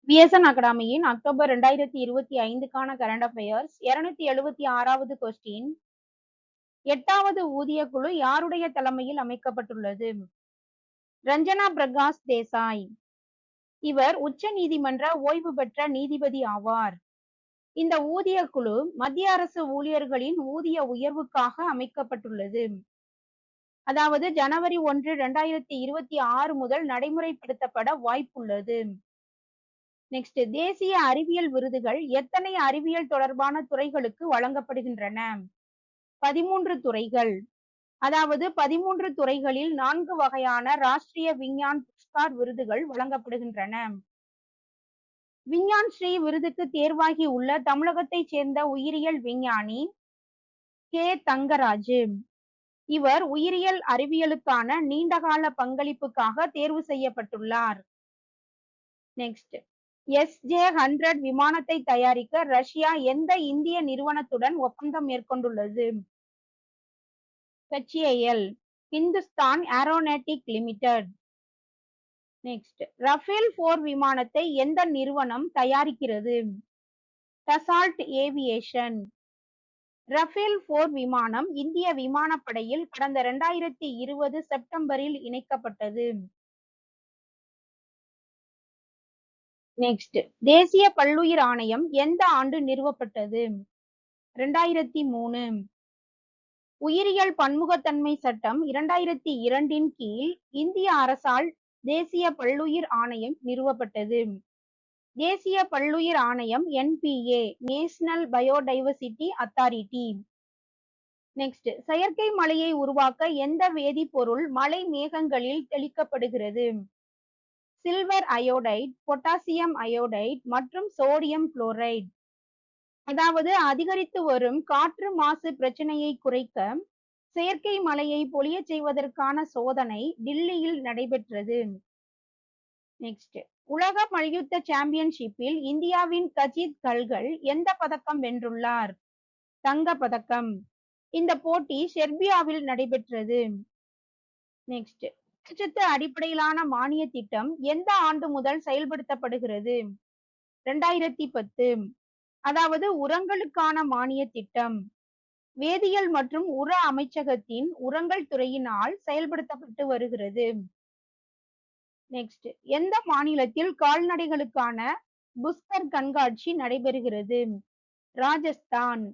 VSN அகாடமியின் October 2025க்கான current affairs 276வது கொஸ்டின். 8வது ஊதிய குழு யாருடைய தலைமையில் அமைக்கப்பட்டுள்ளது? ரஞ்சனா பிரகாஷ் தேசாய். இவர் உச்ச நீதிமன்ற ஓய்வு பெற்ற நீதிபதி ஆவார். இந்த ஊதிய குழு மத்திய அரசு ஊழியர்களின் ஊதிய உயர்வுக்காக அமைக்கப்பட்டுள்ளது. அதாவது ஜனவரி 1, 2026 முதல் நடைமுறைப்படுத்தப்பட வாய்ப்புள்ளது. நெக்ஸ்ட், தேசிய அறிவியல் விருதுகள் எத்தனை அறிவியல் தொடர்பான துறைகளுக்கு வழங்கப்படுகின்றன? 13 துறைகள். அதாவது 13 துறைகளில் 4 வகையான ராஷ்டிரிய விஞ்ஞான் புரஸ்கார் விருதுகள் வழங்கப்படுகின்றன. விஞ்ஞான் ஸ்ரீ விருதுக்கு தேர்வாகி உள்ள தமிழகத்தைச் சேர்ந்த உயிரியல் விஞ்ஞானி கே தங்கராஜு. இவர் உயிரியல் அறிவியலுக்கான நீண்டகால பங்களிப்புக்காக தேர்வு செய்யப்பட்டுள்ளார். நெக்ஸ்ட், SJ-100 விமானத்தை தயாரிக்க ரஷ்யா எந்த இந்திய நிறுவனத்துடன் ஒப்பந்தம் மேற்கொண்டுள்ளது? HAL, Hindustan aeronautic limited. Next, Rafale போர் விமானத்தை எந்த நிறுவனம் தயாரிக்கிறது? Dassault aviation. ரஃபேல் போர் விமானம் இந்திய விமானப்படையில் கடந்த 2020 செப்டம்பரில் இணைக்கப்பட்டது. நெக்ஸ்ட், தேசிய பல்லுயிர் ஆணையம் எந்த ஆண்டு நிறுவப்பட்டது? 2003. உயிரியல் பன்முகத்தன்மை சட்டம் 2002 கீழ் இந்திய அரசால் தேசிய பல்லுயிர் ஆணையம் நிறுவப்பட்டது. தேசிய பல்லுயிர் ஆணையம் NPA, national biodiversity authority. Next, செயற்கை மழையை உருவாக்க எந்த வேதிப்பொருள் மழை மேகங்களில் தெளிக்கப்படுகிறது? சில்வர் அயோடைட், பொட்டாசியம் அயோடைட் மற்றும் சோடியம் குளோரைடு. அதாவது அதிகரித்து வரும் காற்று மாசு பிரச்சனையை குறைக்க செயற்கை மழையை பொழிய செய்வதற்கான சோதனை டில்லியில் நடைபெற்றது. நெக்ஸ்ட், உலக மல்யுத்த சாம்பியன்ஷிப்பில் இந்தியாவின் கஜித் கல்கல் எந்த பதக்கம் வென்றுள்ளார்? தங்க பதக்கம். இந்த போட்டி செர்பியாவில் நடைபெற்றது. நெக்ஸ்ட், ஊட்டச்சத்து அடிப்படையிலான மானிய திட்டம் எந்த ஆண்டு முதல் செயல்படுத்தப்படுகிறது? 2010. அதாவது உரங்களுக்கான மானிய திட்டம் வேதியியல் மற்றும் உர அமைச்சகத்தின் உரங்கள் துறையினால் செயல்படுத்தப்பட்டு வருகிறது. நெக்ஸ்ட், எந்த மாநிலத்தில் கால்நடைகளுக்கான புஸ்கர் கண்காட்சி நடைபெறுகிறது? ராஜஸ்தான்.